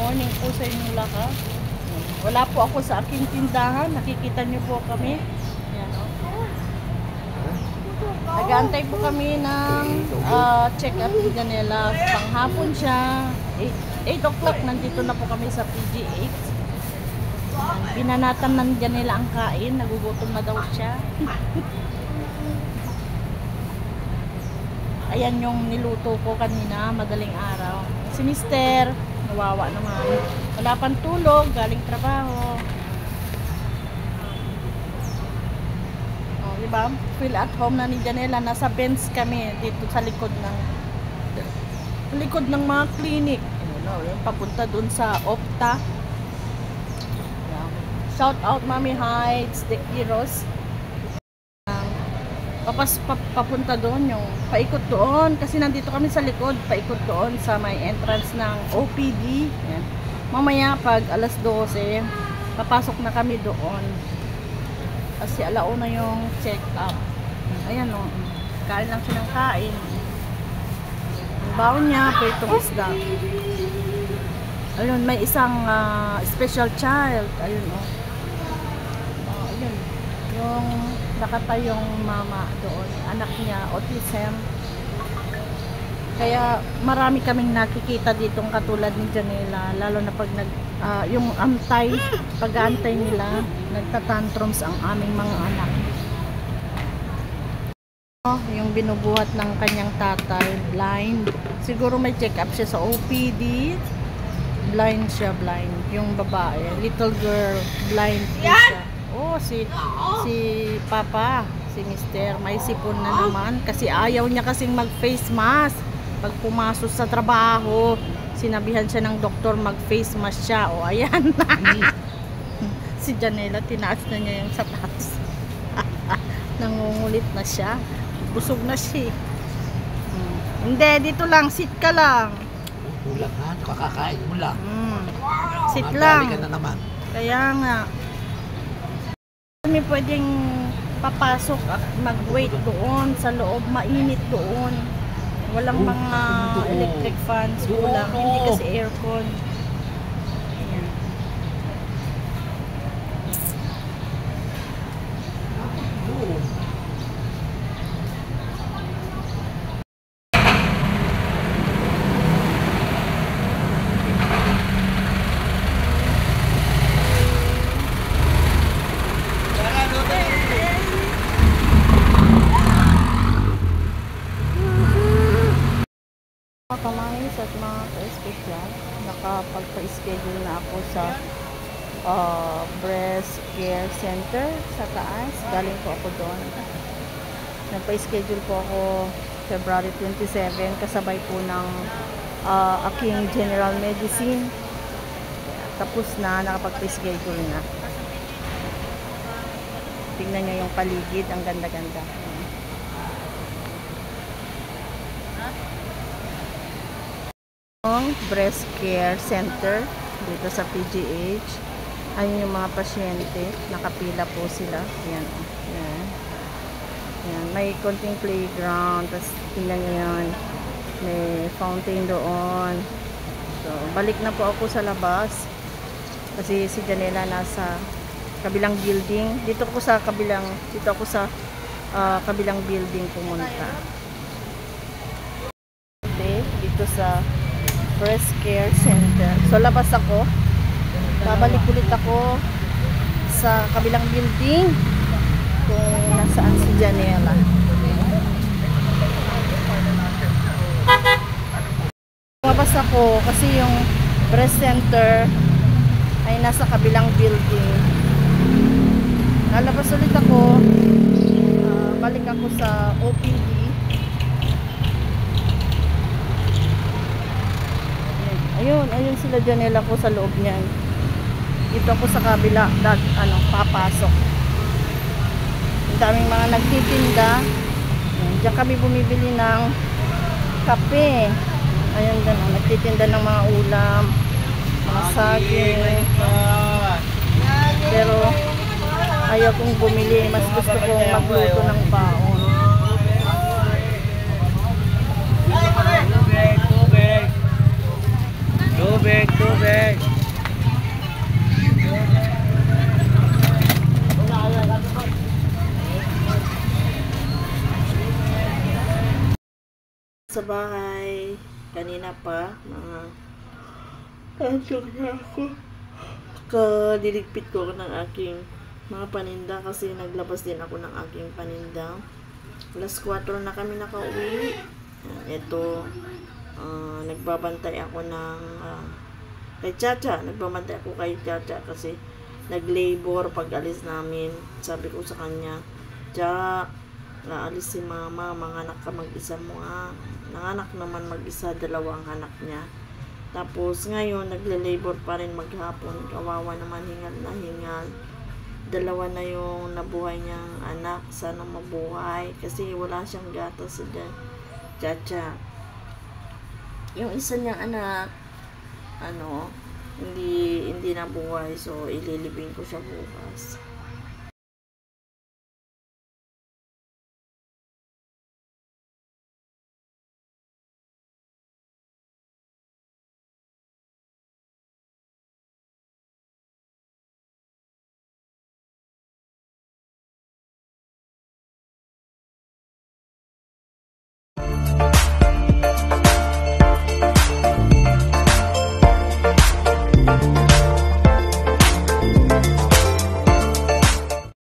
morning po sa inyong lahat. Wala po ako sa aking tindahan. Nakikita niyo po kami. Ayan, oh. Nag-aantay po kami ng check-up ni Janela. Panghapon siya. 8 o'clock nandito na po kami sa PGH. Binanatan ng Janela ang kain. Nagugutom na daw siya. Ayan yung niluto ko kanina, madaling araw. Si Mister, nawawa naman. Wala pang tulog, galing trabaho. Oh, diba? Feel at home na ni Janela. Nasa bench kami dito sa likod ng mga clinic. Yung papunta dun sa Opta. Yeah. Shout out Mami Heights, The Heroes. Papunta doon, yung paikot doon kasi nandito kami sa likod, paikot doon sa may entrance ng OPD. Ayan. Mamaya pag alas 12 papasok na kami doon kasi alauna yung check up. Ayan o, kain lang siya ng kain. Ang baon niya pritong isda. Ayun, may isang special child. Ayun o, ayun yung nakatayong mama doon, anak niya, autism. Kaya marami kaming nakikita ditong katulad ni Janela, lalo na pag yung pag-aantay nila, nagtatantrums ang aming mga anak. Yung binubuhat ng kanyang tatay, blind. Siguro may check up siya sa OPD. Blind siya, blind. Yung babae, little girl, blind siya. Oh, si Papa, si Mister, may sipon na naman kasi ayaw niya kasing mag-face mask. Pag pumasok sa trabaho, sinabihan siya ng doktor mag-face mask siya. O, ayan. Si Janela, tinaas na niya yung sapatos. Nangungulit na siya. Busog na siya. Hindi, dito lang. Sit ka lang. Kulang ha? Kakakain mo lang. Sit lang. Ka na naman. Kaya nga. Kami pwedeng papasok at mag-wait doon sa loob, mainit doon. Walang mga electric fans, kulang, hindi kasi aircon. Ayan. Kamais at mga ka-espesyal, nakapagpa-schedule na ako sa breast care center sa taas. Galing po ako doon. Nagpa-schedule po ako February 27 kasabay po ng aking general medicine. Tapos na, nakapagpa-schedule na. Tingnan nyo yung paligid, ang ganda-ganda. Breast care center dito sa PGH. Ayun yung mga pasyente, nakapila po sila. Ayan, ayan. Ayan. May konting playground, tapos tingnan nyo yan, may fountain doon. So balik na po ako sa labas kasi si Janela nasa kabilang building. Dito ako sa kabilang building pumunta. Dito sa breast care center. So labas ako. Babalik ulit ako sa kabilang building kung nasaan si Janela. Labas ako kasi yung breast center ay nasa kabilang building. Lalabas ulit ako. Balik ako sa OPD. Ayun sila Janela ko sa loob niyan. Dito ako sa kabila, papasok. Ang daming mga nagtitinda. Diyan kami bumibili ng kape. Ayun gano'n, nagtitinda ng mga ulam, mga saging. Pero ayaw kong bumili, mas gusto kong magluto ng baon. Tubig. Sa bahay, kanina pa, mga ansok na ako. Kadiligpit ko ng aking mga paninda kasi naglabas din ako ng aking paninda. Alas 4 na kami nakauwi. Ito, nagbabantay ako ng kay Chacha. Nagbabantay ako kay Chacha kasi nag-labor pag alis namin. Sabi ko sa kanya, Cha, naalis si mama, manganak ka mag-isa mo nga. Nanganak naman mag-isa, 2 anak niya. Tapos ngayon, nagle-labor pa rin maghapon. Kawawa naman, hingal na hingal. 2 na yung nabuhay niyang anak. Sana mabuhay. Kasi wala siyang gatas sa Chacha. Yung isa niyang anak, hindi nabuhay. So, ililibing ko siya bukas.